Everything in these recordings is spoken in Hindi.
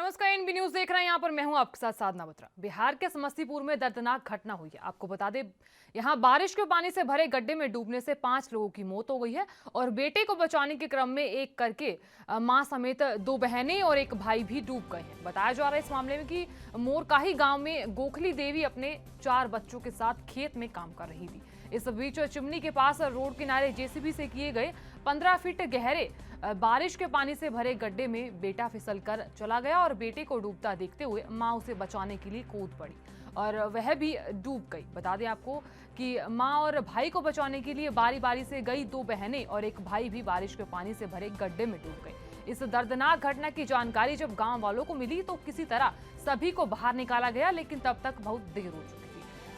नमस्कार, एनबी न्यूज देख रहे हैं। यहाँ पर मैं हूँ आपके साथ साधना बत्रा। बिहार के समस्तीपुर में दर्दनाक घटना हुई है। आपको बता दें, यहाँ बारिश के पानी से भरे गड्ढे में डूबने से 5 लोगों की मौत हो गई है और बेटे को बचाने के क्रम में एक करके मां समेत 2 बहनें और एक भाई भी डूब गए हैं। बताया जा रहा है इस मामले में कि मोरकाही गांव में गोखली देवी अपने 4 बच्चों के साथ खेत में काम कर रही थी। इस बीच चिमनी के पास रोड किनारे जेसीबी से किए गए 15 फीट गहरे बारिश के पानी से भरे गड्ढे में बेटा फिसलकर चला गया और बेटे को डूबता देखते हुए मां उसे बचाने के लिए कूद पड़ी और वह भी डूब गई। बता दें आपको कि मां और भाई को बचाने के लिए बारी बारी से गई 2 बहनें और एक भाई भी बारिश के पानी से भरे गड्ढे में डूब गए। इस दर्दनाक घटना की जानकारी जब गांव वालों को मिली तो किसी तरह सभी को बाहर निकाला गया, लेकिन तब तक बहुत देर हो चुकी थी।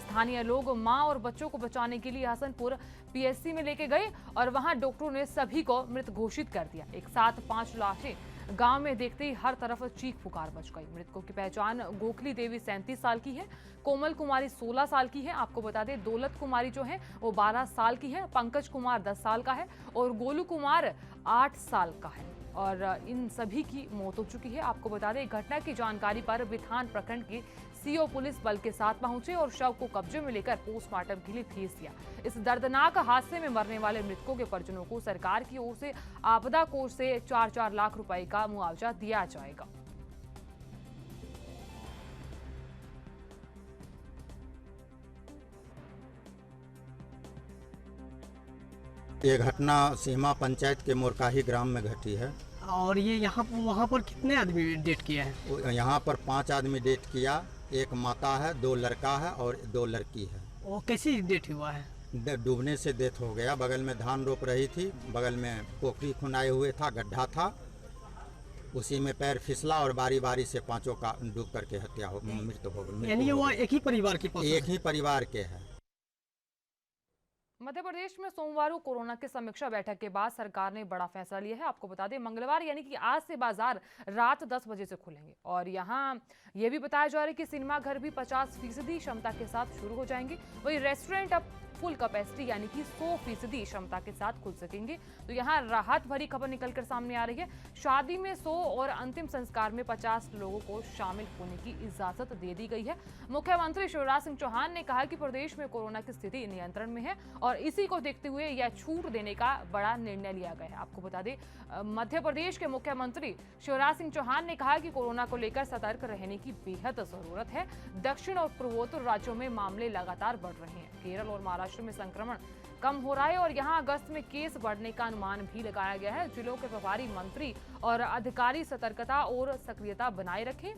स्थानीय लोग मां और बच्चों को बचाने के लिए हसनपुर पीएचसी में लेके गए और वहां डॉक्टरों ने सभी को मृत घोषित कर दिया। एक साथ 5 लाशें गांव में देखते ही हर तरफ चीख पुकार मच गई। मृतकों की पहचान गोखली देवी 37 साल की है, कोमल कुमारी 16 साल की है। आपको बता दें दौलत कुमारी जो है वो 12 साल की है, पंकज कुमार 10 साल का है और गोलू कुमार 8 साल का है और इन सभी की मौत हो चुकी है। आपको बता दें घटना की जानकारी पर बिथान प्रखंड के सीओ पुलिस बल के साथ पहुंचे और शव को कब्जे में लेकर पोस्टमार्टम के लिए भेज दिया। इस दर्दनाक हादसे में मरने वाले मृतकों के परिजनों को सरकार की ओर से आपदा कोष से 4-4 लाख रुपए का मुआवजा दिया जाएगा। ये घटना सीमा पंचायत के मोरकाही ग्राम में घटी है और ये यहाँ वहाँ पर कितने आदमी डेट किया है? यहाँ पर 5 आदमी डेट किया, एक माता है, 2 लड़का है और 2 लड़की है। वो कैसे डेट हुआ है? डूबने से डेथ हो गया। बगल में धान रोप रही थी, बगल में पोखरी खुनाए हुए था, गड्ढा था, उसी में पैर फिसला और बारी बारी से 5 का डूब करके मृत्यु हो गई। यानी वो एक ही परिवार के एक ही परिवार के है। मध्य प्रदेश में सोमवार को कोरोना की समीक्षा बैठक के बाद सरकार ने बड़ा फैसला लिया है। आपको बता दें मंगलवार यानी कि आज से बाजार रात 10 बजे से खुलेंगे और यहाँ यह भी बताया जा रहा है कि सिनेमा घर भी 50% क्षमता के साथ शुरू हो जाएंगे। वही रेस्टोरेंट अब फुल कैपेसिटी यानी कि 100% क्षमता के साथ खुल सकेंगे। तो यहाँ राहत भरी खबर निकलकर सामने आ रही है। शादी में 100 और अंतिम संस्कार में 50 लोगों को शामिल होने की इजाजत दे दी गई है। मुख्यमंत्री शिवराज सिंह चौहान ने कहा कि प्रदेश में कोरोना की स्थिति नियंत्रण में है और इसी को देखते हुए यह छूट देने का बड़ा निर्णय लिया गया है। आपको बता दें मध्य प्रदेश के मुख्यमंत्री शिवराज सिंह चौहान ने कहा कि कोरोना को लेकर सतर्क रहने की बेहद जरूरत है। दक्षिण और पूर्वोत्तर राज्यों में मामले लगातार बढ़ रहे हैं। केरल और महाराष्ट्र में संक्रमण कम हो रहा है और यहां अगस्त में केस बढ़ने का अनुमान भी लगाया गया है। जिलों के प्रभारी मंत्री और अधिकारी सतर्कता और सक्रियता बनाए रखें।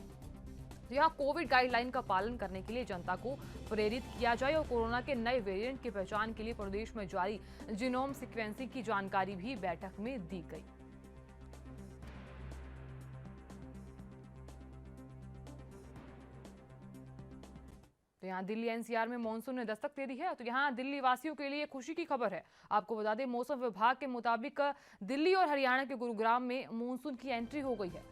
यहाँ कोविड गाइडलाइन का पालन करने के लिए जनता को प्रेरित किया जाए और कोरोना के नए वेरिएंट की पहचान के लिए प्रदेश में जारी जीनोम सीक्वेंसिंग की जानकारी भी बैठक में दी गई। तो यहाँ दिल्ली एनसीआर में मॉनसून ने दस्तक दे दी है। तो यहाँ दिल्ली वासियों के लिए खुशी की खबर है। आपको बता दें मौसम विभाग के मुताबिक दिल्ली और हरियाणा के गुरुग्राम में मॉनसून की एंट्री हो गई है।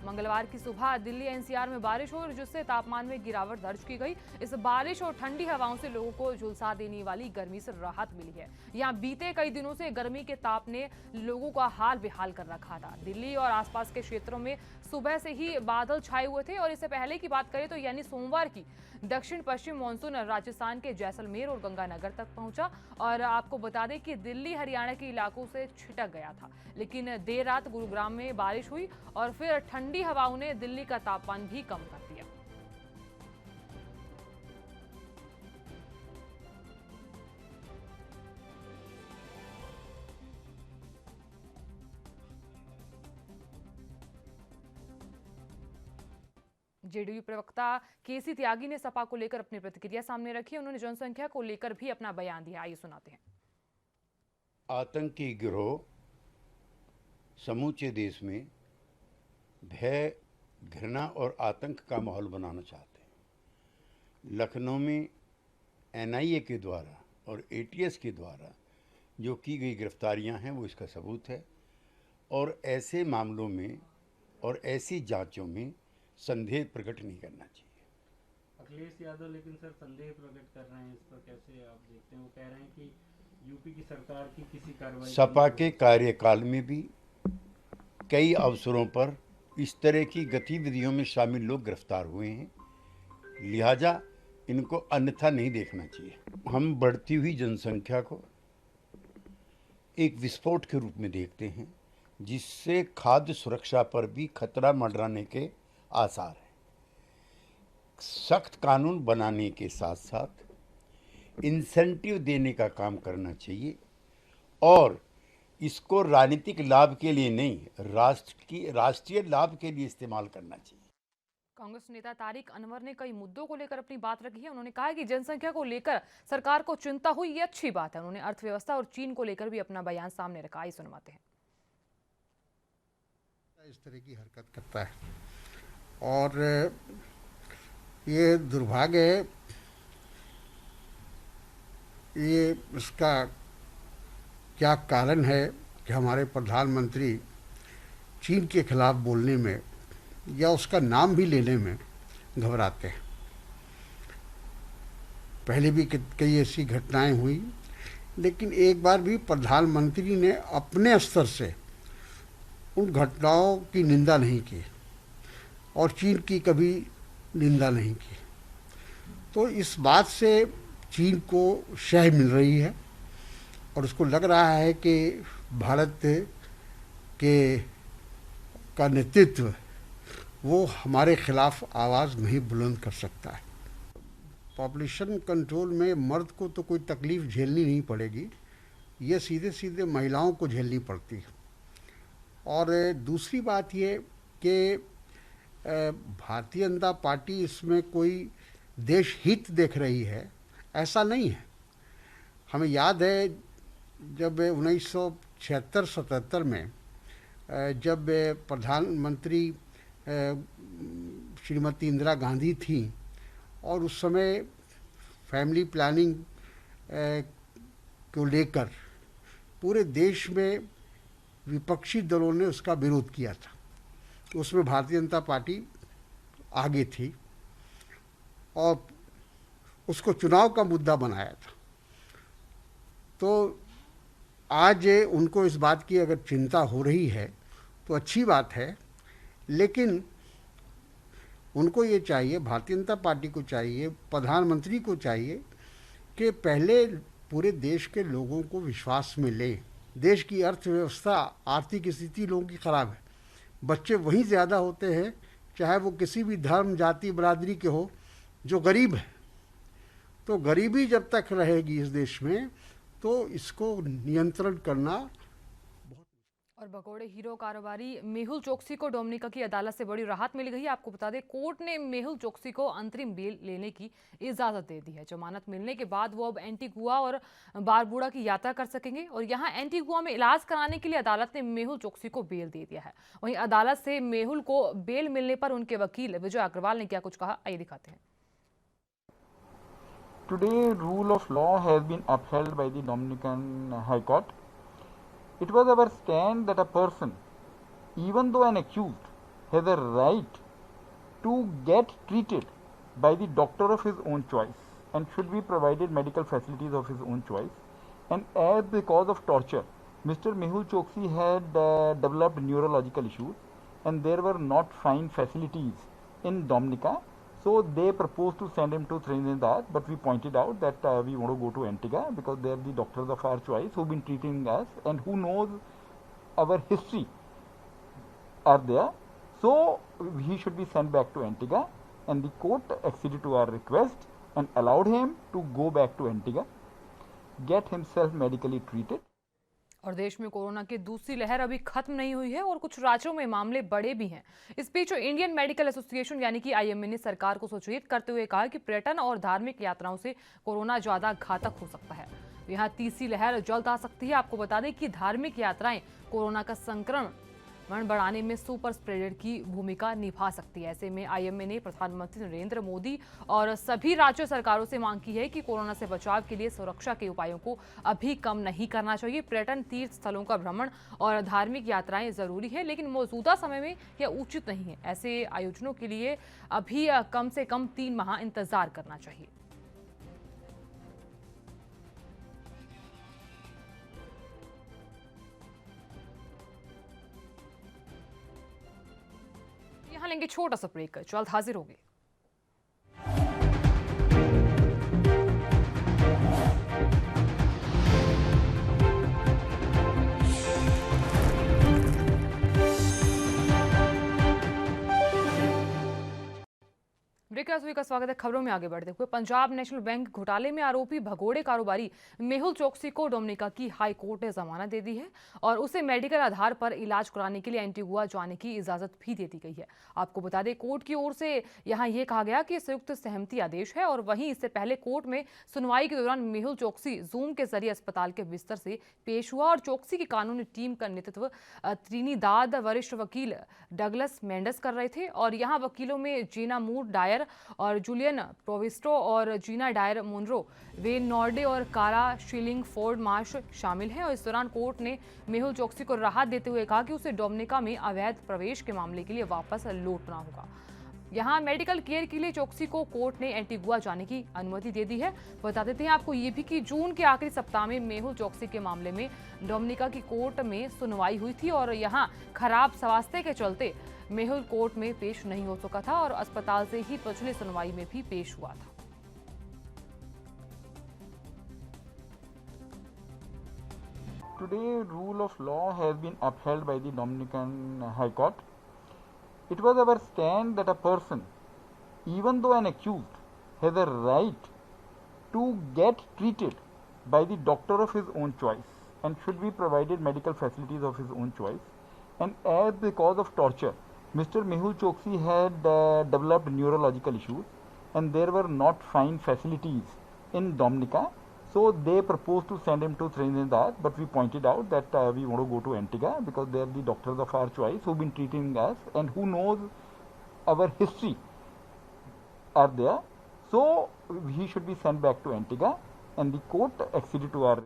मंगलवार की सुबह दिल्ली एनसीआर में बारिश हुई जिससे तापमान में गिरावट दर्ज की गई। इस बारिश और ठंडी हवाओं से लोगों को झुलसा देने वाली गर्मी से राहत मिली है। यहाँ बीते कई दिनों से गर्मी के ताप ने लोगों का हाल बेहाल कर रखा था। दिल्ली और आसपास के क्षेत्रों में सुबह से ही बादल छाए हुए थे और इससे पहले की बात करें तो यानी सोमवार की दक्षिण पश्चिम मानसून राजस्थान के जैसलमेर और गंगानगर तक पहुंचा और आपको बता दें कि दिल्ली हरियाणा के इलाकों से छिटक गया था, लेकिन देर रात गुरुग्राम में बारिश हुई और फिर ठंडी हवाओं ने दिल्ली का तापमान भी कम कर दिया। जेडीयू प्रवक्ता केसी त्यागी ने सपा को लेकर अपनी प्रतिक्रिया सामने रखी। उन्होंने जनसंख्या को लेकर भी अपना बयान दिया। आइए सुनाते हैं। आतंकी गिरोह समूचे देश में भय, घृणा और आतंक का माहौल बनाना चाहते हैं। लखनऊ में एनआईए के द्वारा और एटीएस के द्वारा जो की गई गिरफ्तारियां हैं वो इसका सबूत है और ऐसे मामलों में और ऐसी जांचों में संदेह प्रकट नहीं करना चाहिए। अखिलेश यादव लेकिन सर संदेह प्रकट कर रहे हैं, इस पर कैसे आप देखते हैं? वो कह रहे हैं कि यूपी की सरकार की किसी कार्रवाई सपा के कार्यकाल में भी कई अवसरों पर इस तरह की गतिविधियों में शामिल लोग गिरफ्तार हुए हैं, लिहाजा इनको अन्यथा नहीं देखना चाहिए। हम बढ़ती हुई जनसंख्या को एक विस्फोट के रूप में देखते हैं, जिससे खाद्य सुरक्षा पर भी खतरा मंडराने के आसार हैं। सख्त कानून बनाने के साथ साथ इंसेंटिव देने का काम करना चाहिए और इसको राजनीतिक लाभ के लिए नहीं, राष्ट्रीय लाभ के लिए इस्तेमाल करना चाहिए। कांग्रेस नेता तारिक अनवर ने कई मुद्दों को लेकर अपनी बात रखी है। उन्होंने कहा है कि जनसंख्या को लेकर सरकार को चिंता हुई, ये अच्छी बात है। उन्होंने अर्थव्यवस्था और चीन को लेकर भी अपना बयान सामने रखा। आइए सुनवाते हैं। इस तरह की हरकत करता है और ये दुर्भाग्य है। ये इसका क्या कारण है कि हमारे प्रधानमंत्री चीन के खिलाफ बोलने में या उसका नाम भी लेने में घबराते हैं। पहले भी कई ऐसी घटनाएं हुई, लेकिन एक बार भी प्रधानमंत्री ने अपने स्तर से उन घटनाओं की निंदा नहीं की और चीन की कभी निंदा नहीं की। तो इस बात से चीन को शह मिल रही है और उसको लग रहा है कि भारत का नेतृत्व वो हमारे खिलाफ आवाज़ नहीं बुलंद कर सकता है। पॉपुलेशन कंट्रोल में मर्द को तो कोई तकलीफ़ झेलनी नहीं पड़ेगी, ये सीधे सीधे महिलाओं को झेलनी पड़ती है। और दूसरी बात ये कि भारतीय जनता पार्टी इसमें कोई देश हित देख रही है, ऐसा नहीं है। हमें याद है जब 1976-77 में जब प्रधानमंत्री श्रीमती इंदिरा गांधी थी और उस समय फैमिली प्लानिंग को लेकर पूरे देश में विपक्षी दलों ने उसका विरोध किया था। उसमें भारतीय जनता पार्टी आगे थी और उसको चुनाव का मुद्दा बनाया था। तो आज उनको इस बात की अगर चिंता हो रही है तो अच्छी बात है, लेकिन उनको ये चाहिए, भारतीय जनता पार्टी को चाहिए, प्रधानमंत्री को चाहिए कि पहले पूरे देश के लोगों को विश्वास में ले। देश की अर्थव्यवस्था, आर्थिक स्थिति लोगों की ख़राब है। बच्चे वहीं ज़्यादा होते हैं, चाहे वो किसी भी धर्म, जाति, बरादरी के हो, जो गरीब है। तो गरीबी जब तक रहेगी इस देश में तो इसको नियंत्रण करना। और भगोड़े हीरो कारोबारी मेहुल चोकसी को डोमिनिका की अदालत से बड़ी राहत मिल गई है। आपको बता दें, कोर्ट ने मेहुल चोकसी को अंतरिम बेल लेने की इजाजत दे दी है। जमानत मिलने के बाद वो अब एंटीगुआ और बारबुडा की यात्रा कर सकेंगे और यहाँ एंटीगुआ में इलाज कराने के लिए अदालत ने मेहुल चोकसी को बेल दे दिया है। वहीं अदालत से मेहुल को बेल मिलने पर उनके वकील विजय अग्रवाल ने क्या कुछ कहा, आइए दिखाते हैं। Today, rule of law has been upheld by the Dominican High Court. It was our stand that a person, even though an accused, has a right to get treated by the doctor of his own choice and should be provided medical facilities of his own choice. And as because of torture, Mr. Mehul Choksi had developed neurological issues and there were not fine facilities in Dominica. So they proposed to send him to Trinidad, but we pointed out that we want to go to Antigua because they are the doctors of our choice who've been treating us and who knows our history are there. So he should be sent back to Antigua, and the court acceded to our request and allowed him to go back to Antigua, get himself medically treated. और देश में कोरोना की दूसरी लहर अभी खत्म नहीं हुई है और कुछ राज्यों में मामले बड़े भी हैं। इस बीच इंडियन मेडिकल एसोसिएशन यानी कि आईएमए ने सरकार को सचेत करते हुए कहा कि पर्यटन और धार्मिक यात्राओं से कोरोना ज्यादा घातक हो सकता है। यहाँ तीसरी लहर जल्द आ सकती है। आपको बता दें कि धार्मिक यात्राएं कोरोना का संक्रमण बढ़ाने में सुपर स्प्रेडर की भूमिका निभा सकती है। ऐसे में आईएमए ने प्रधानमंत्री नरेंद्र मोदी और सभी राज्य सरकारों से मांग की है कि कोरोना से बचाव के लिए सुरक्षा के उपायों को अभी कम नहीं करना चाहिए। पर्यटन, तीर्थ स्थलों का भ्रमण और धार्मिक यात्राएं जरूरी है, लेकिन मौजूदा समय में यह उचित नहीं है। ऐसे आयोजनों के लिए अभी कम से कम 3 माह इंतजार करना चाहिए। लेंगे छोटा सा ब्रेक, जल्द हाजिर होगी। ब्रेक का स्वागत है। खबरों में आगे बढ़ते हुए पंजाब नेशनल बैंक घोटाले में आरोपी भगोड़े कारोबारी मेहुल चोकसी को डोमिनिका की हाई कोर्ट ने जमानत दे दी है और उसे मेडिकल आधार पर इलाज कराने के लिए एंटीगुआ जाने की इजाजत भी दे दी गई है। आपको बता दें, कोर्ट की ओर से यहां यह कहा गया कि संयुक्त सहमति आदेश है और वहीं इससे पहले कोर्ट में सुनवाई के दौरान मेहुल चोकसी जूम के जरिए अस्पताल के बिस्तर से पेश हुआ और चोकसी की कानूनी टीम का नेतृत्व त्रिनिदाद वरिष्ठ वकील डगलस मेंडस कर रहे थे और यहाँ वकीलों में जीना मूर डायर और जूलियन प्रोविस्टो और जीना डायर मुनरो, वेन नॉर्डे और कारा शीलिंग फोर्ड मार्श शामिल हैं। और इस दौरान कोर्ट ने मेहुल चोकसी को राहत देते हुए कहा कि उसे डोमिनिका में अवैध प्रवेश के मामले के लिए वापस लौटना होगा। यहाँ मेडिकल केयर के लिए चोकसी को कोर्ट ने एंटीगुआ जाने की अनुमति दे दी है। बता देते हैं आपको ये भी कि जून के आखिरी सप्ताह में मेहुल चोकसी के मामले में डोमिनिका की कोर्ट में सुनवाई हुई थी और यहाँ खराब स्वास्थ्य के चलते मेहुल कोर्ट में पेश नहीं हो सका था और अस्पताल से ही पिछली सुनवाई में भी पेश हुआ था। Today, rule of law has been upheld by the Dominican High Court. It was our stand that a person, even though an accused, has a right to get treated by the doctor of his own choice and should be provided medical facilities of his own choice. And as the cause of torture, Mr. Mehul Choksi had developed neurological issues and there were not fine facilities in Dominica. So they proposed to send him to Trinidad, but we pointed out that we want to go to Antigua because they are the doctors of our choice who've been treating us and who knows our history are there. So he should be sent back to Antigua and the court acceded to our.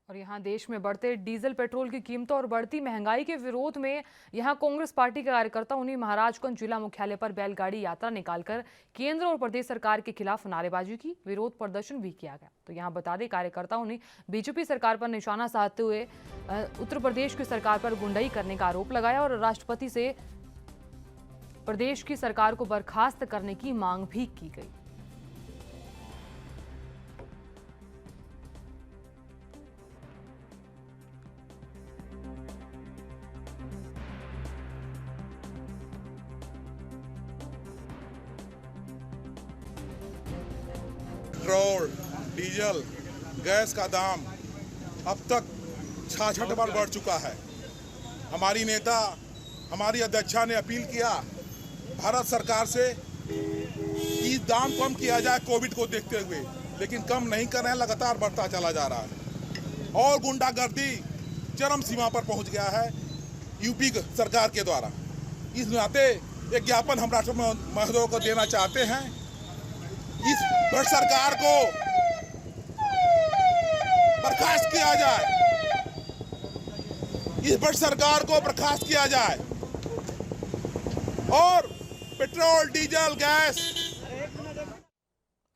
और यहाँ देश में बढ़ते डीजल पेट्रोल की कीमतों और बढ़ती महंगाई के विरोध में यहाँ कांग्रेस पार्टी के कार्यकर्ताओं ने महाराजगंज जिला मुख्यालय पर बैलगाड़ी यात्रा निकालकर केंद्र और प्रदेश सरकार के खिलाफ नारेबाजी की, विरोध प्रदर्शन भी किया गया। तो यहाँ बता दें, कार्यकर्ताओं ने बीजेपी सरकार पर निशाना साधते हुए उत्तर प्रदेश की सरकार पर गुंडाई करने का आरोप लगाया और राष्ट्रपति से प्रदेश की सरकार को बर्खास्त करने की मांग भी की गई। पेट्रोल, डीजल, गैस का दाम अब तक 66 बार बढ़ चुका है। हमारी नेता, हमारी अध्यक्षा ने अपील किया भारत सरकार से कि दाम कम किया जाए कोविड को देखते हुए, लेकिन कम नहीं कर रहे हैं, लगातार बढ़ता चला जा रहा है और गुंडागर्दी चरम सीमा पर पहुंच गया है यूपी सरकार के द्वारा। इस नाते एक ज्ञापन हम राष्ट्रपति महोदय को देना चाहते हैं। इस भ्रष्ट सरकार को बर्खास्त किया जाए, इस भ्रष्ट सरकार को बर्खास्त किया जाए और पेट्रोल, डीजल, गैस।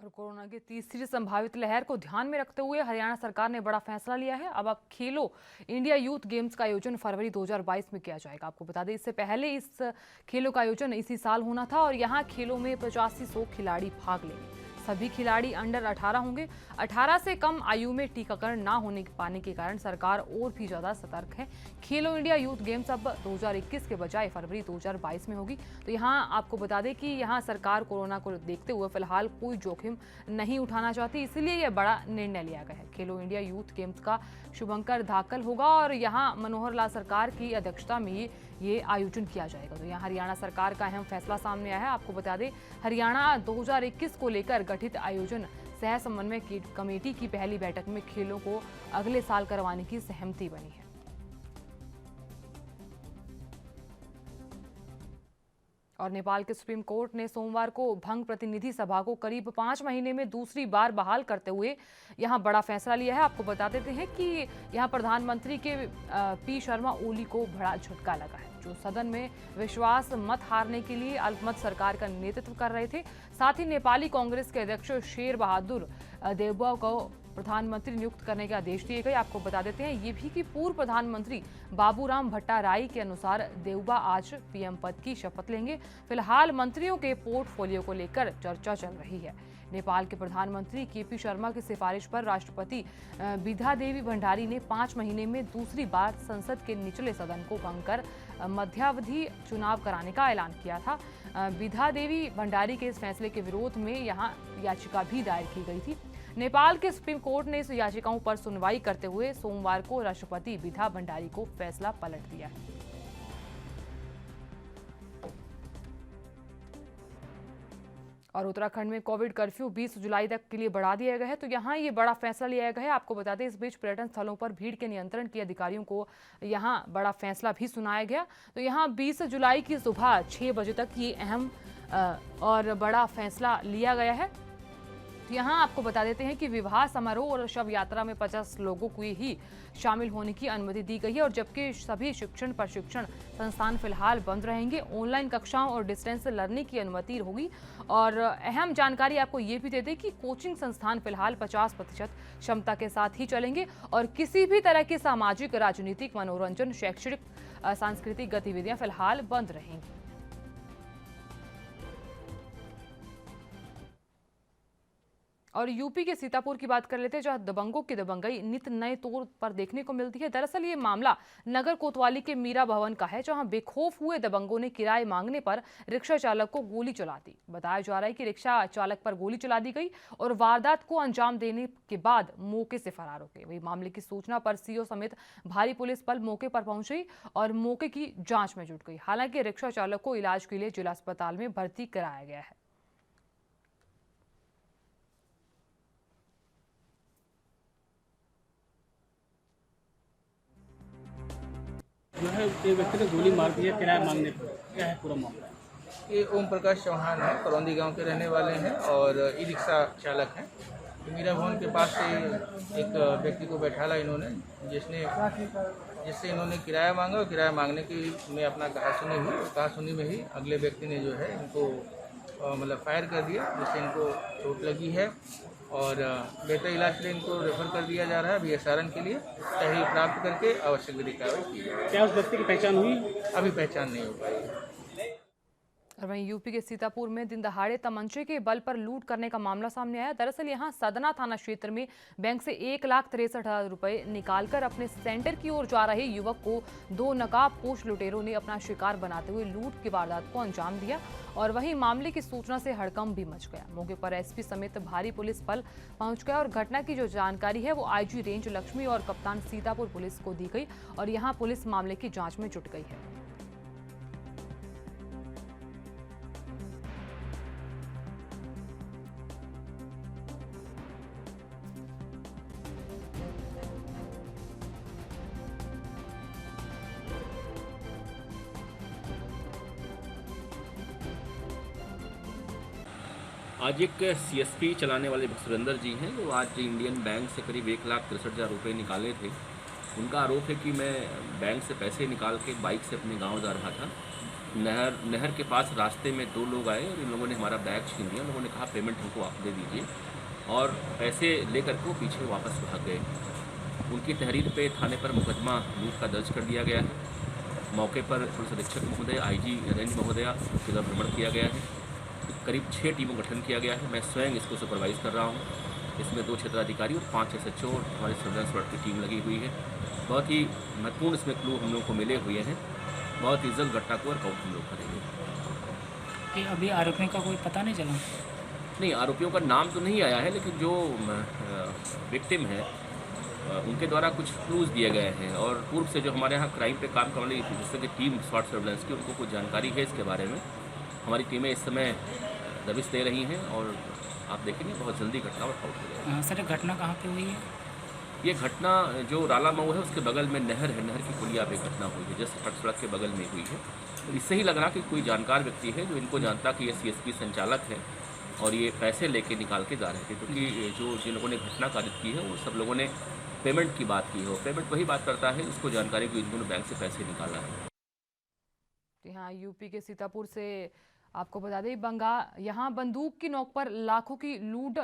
और कोरोना की तीसरी संभावित लहर को ध्यान में रखते हुए हरियाणा सरकार ने बड़ा फैसला लिया है। अब खेलो इंडिया यूथ गेम्स का आयोजन फरवरी 2022 में किया जाएगा। आपको बता दें, इससे पहले इस खेलों का आयोजन इसी साल होना था और यहाँ खेलों में 8500 खिलाड़ी भाग लेंगे। सभी खिलाड़ी अंडर 18 होंगे। 18 से कम आयु में टीकाकरण ना होने पाने के कारण सरकार और भी ज्यादा सतर्क है। खेलो इंडिया यूथ गेम्स अब 2021 के बजाय फरवरी 2022 में होगी। तो यहाँ आपको बता दें कि यहाँ सरकार कोरोना को देखते हुए फिलहाल कोई जोखिम नहीं उठाना चाहती, इसलिए यह बड़ा निर्णय लिया गया है। खेलो इंडिया यूथ गेम्स का शुभंकर धाकल होगा और यहाँ मनोहर लाल सरकार की अध्यक्षता में ये आयोजन किया जाएगा। तो यहाँ हरियाणा सरकार का अहम फैसला सामने आया है। आपको बता दें, हरियाणा 2021 को लेकर गठित आयोजन सह समन्वय कमेटी की पहली बैठक में खेलों को अगले साल करवाने की सहमति बनी है। और नेपाल के सुप्रीम कोर्ट ने सोमवार को भंग प्रतिनिधि सभा को करीब 5 महीने में दूसरी बार बहाल करते हुए यहां बड़ा फैसला लिया है। आपको बता देते हैं कि यहां प्रधानमंत्री के पी शर्मा ओली को बड़ा झटका लगा है, जो सदन में विश्वास मत हारने के लिए अल्पमत सरकार का नेतृत्व कर रहे थे। साथ ही नेपाली कांग्रेस के अध्यक्ष शेर बहादुर देवबा को प्रधानमंत्री नियुक्त करने के आदेश दिए गए। आपको बता देते हैं ये भी कि पूर्व प्रधानमंत्री बाबूराम भट्टाराई के अनुसार देउबा आज पीएम पद की शपथ लेंगे। फिलहाल मंत्रियों के पोर्टफोलियो को लेकर चर्चा चल रही है। नेपाल के प्रधानमंत्री केपी शर्मा की सिफारिश पर राष्ट्रपति बिधा देवी भंडारी ने 5 महीने में दूसरी बार संसद के निचले सदन को भंग कर मध्यावधि चुनाव कराने का ऐलान किया था। बिधा देवी भंडारी के इस फैसले के विरोध में यहां याचिका भी दायर की गई थी। नेपाल के सुप्रीम कोर्ट ने इस याचिकाओं पर सुनवाई करते हुए सोमवार को राष्ट्रपति बिधा भंडारी को फैसला पलट दिया है। और उत्तराखंड में कोविड कर्फ्यू 20 जुलाई तक के लिए बढ़ा दिया गया है, तो यहाँ ये बड़ा फैसला लिया गया है। आपको बता दें इस बीच पर्यटन स्थलों पर भीड़ के नियंत्रण के अधिकारियों को यहाँ बड़ा फैसला भी सुनाया गया। तो यहाँ 20 जुलाई की सुबह 6 बजे तक ये अहम और बड़ा फैसला लिया गया है। तो यहाँ आपको बता देते हैं कि विवाह समारोह और शव यात्रा में 50 लोगों को ही शामिल होने की अनुमति दी गई है, और जबकि सभी शिक्षण प्रशिक्षण संस्थान फिलहाल बंद रहेंगे। ऑनलाइन कक्षाओं और डिस्टेंस लर्निंग की अनुमति होगी। और अहम जानकारी आपको ये भी दे दें कि कोचिंग संस्थान फिलहाल 50% क्षमता के साथ ही चलेंगे, और किसी भी तरह की सामाजिक, राजनीतिक, मनोरंजन, शैक्षणिक, सांस्कृतिक गतिविधियां फिलहाल बंद रहेंगी। और यूपी के सीतापुर की बात कर लेते हैं, जहां दबंगों की दबंगई नित नए तौर पर देखने को मिलती है। दरअसल ये मामला नगर कोतवाली के मीरा भवन का है, जहां बेखौफ हुए दबंगों ने किराए मांगने पर रिक्शा चालक को गोली चला दी। बताया जा रहा है कि रिक्शा चालक पर गोली चला दी गई और वारदात को अंजाम देने के बाद मौके से फरार हो गए। वही मामले की सूचना पर सीओ समेत भारी पुलिस बल मौके पर पहुंची और मौके की जांच में जुट गई। हालांकि रिक्शा चालक को इलाज के लिए जिला अस्पताल में भर्ती कराया गया है। जो है एक व्यक्ति ने गोली मार दी है किराया मांगने पर, क्या है पूरा मामला? ये ओम प्रकाश चौहान है, करौंदी गांव के रहने वाले हैं और ई रिक्शा चालक हैं। तो मीरा भवन के पास से एक व्यक्ति को बैठाला इन्होंने, जिससे इन्होंने किराया मांगा और किराया मांगने की में अपना कहासुनी हुई। कहासुनी में ही अगले व्यक्ति ने जो है इनको मतलब फायर कर दिया, जिससे इनको चोट लगी है और बेहतर इलाज के लिए इनको रेफर कर दिया जा रहा है BSRN के लिए। तहरीर प्राप्त करके आवश्यक विधि कार्रवाई की जाए। क्या उस व्यक्ति की पहचान हुई? अभी पहचान नहीं हो पाई। और वहीं यूपी के सीतापुर में दिन दहाड़े तमंचे के बल पर लूट करने का मामला सामने आया। दरअसल यहां सदना थाना क्षेत्र में बैंक से 1,63,000 रुपए निकालकर अपने सेंटर की ओर जा रहे युवक को 2 नकाबपोश लुटेरों ने अपना शिकार बनाते हुए लूट की वारदात को अंजाम दिया। और वहीं मामले की सूचना से हड़कंप भी मच गया। मौके पर SP समेत भारी पुलिस बल पहुंच गया और घटना की जो जानकारी है वो IG रेंज लक्ष्मी और कप्तान सीतापुर पुलिस को दी गई और यहाँ पुलिस मामले की जाँच में जुट गई है। आज एक CSP चलाने वाले सुरेंद्र जी हैं, जो आज इंडियन बैंक से करीब 1,63,000 रुपये निकाले थे। उनका आरोप है कि मैं बैंक से पैसे निकाल के बाइक से अपने गांव जा रहा था। नहर के पास रास्ते में 2 लोग आए और इन लोगों ने हमारा बैग छीन लिया। लोगों ने कहा पेमेंट हमको आप दे दीजिए, और पैसे लेकर के वो पीछे वापस भाग गए। उनकी तहरीर पे थाने पर मुकदमा लूट का दर्ज कर दिया गया है। मौके पर पुलिस अधीक्षक महोदय, IG रेंज महोदया जगह भ्रमण किया गया है। करीब 6 टीमों का गठन किया गया है। मैं स्वयं इसको सुपरवाइज कर रहा हूँ। इसमें 2 क्षेत्राधिकारी और 5 SHO और हमारी सर्वेलेंस वर्ग की टीम लगी हुई है। बहुत ही महत्वपूर्ण इसमें क्लू हम लोगों को मिले हुए हैं। बहुत ही जल्द घटना को वर्कआउट हम लोग करेंगे। अभी आरोपियों का कोई पता नहीं चला? नहीं, आरोपियों का नाम तो नहीं आया है, लेकिन जो विक्टिम है उनके द्वारा कुछ क्लूज दिए गए हैं। और पूर्व से जो हमारे यहाँ क्राइम पे काम करने वाली जिससे कि टीम शॉर्ट सर्वेलेंस की, उनको कुछ जानकारी है इसके बारे में। हमारी टीमें इस समय दबिश दे रही हैं और आप देखेंगे बहुत जल्दी घटना वर्कआउट हो जाएगी। सर, घटना कहाँ पे हुई है? ये घटना जो राला मऊ है उसके बगल में नहर है, नहर की पुलिया पे घटना हुई है, जस्ट सड़क के बगल में हुई है। तो इससे ही लग रहा कि कोई जानकार व्यक्ति है जो इनको जानता कि ये CSP संचालक है और ये पैसे लेके निकाल के जा रहे थे, क्योंकि जो जिन लोगों ने घटना कारित की है वो सब लोगों ने पेमेंट की बात की हो। पेमेंट वही बात करता है उसको जानकारी कि इन्होंने बैंक से पैसे निकाला है। यहाँ यूपी के सीतापुर से आपको बता दें, यहाँ बंदूक की नोक पर लाखों की लूट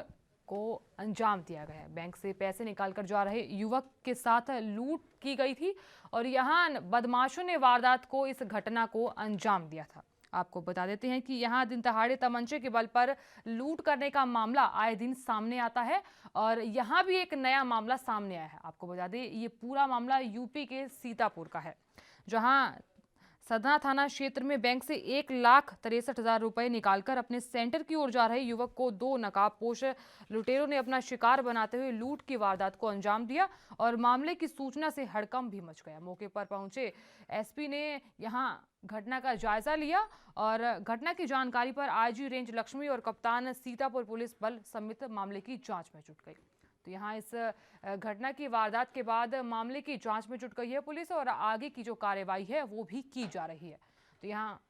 को अंजाम दिया गया है। बैंक से पैसे निकालकर जा रहे युवक के साथ लूट की गई थी और यहां बदमाशों ने वारदात को इस घटना को अंजाम दिया था। आपको बता देते हैं कि यहां दिन दहाड़े तमंचे के बल पर लूट करने का मामला आए दिन सामने आता है और यहां भी एक नया मामला सामने आया है। आपको बता दें ये पूरा मामला यूपी के सीतापुर का है, जहां सदना थाना क्षेत्र में बैंक से 1,63,000 रुपए निकालकर अपने सेंटर की ओर जा रहे युवक को 2 नकाबपोश लुटेरों ने अपना शिकार बनाते हुए लूट की वारदात को अंजाम दिया और मामले की सूचना से हड़कंप भी मच गया। मौके पर पहुंचे एसपी ने यहां घटना का जायजा लिया और घटना की जानकारी पर आईजी रेंज लक्ष्मी और कप्तान सीतापुर पुलिस बल समेत मामले की जांच में जुट गई। तो यहाँ इस घटना की वारदात के बाद मामले की जांच में जुट गई है पुलिस और आगे की जो कार्रवाई है वो भी की जा रही है। तो यहाँ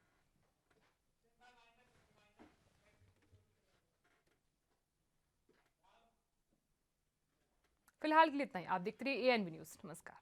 फिलहाल के लिए इतना ही। आप देखते रहिए ANB न्यूज़। नमस्कार।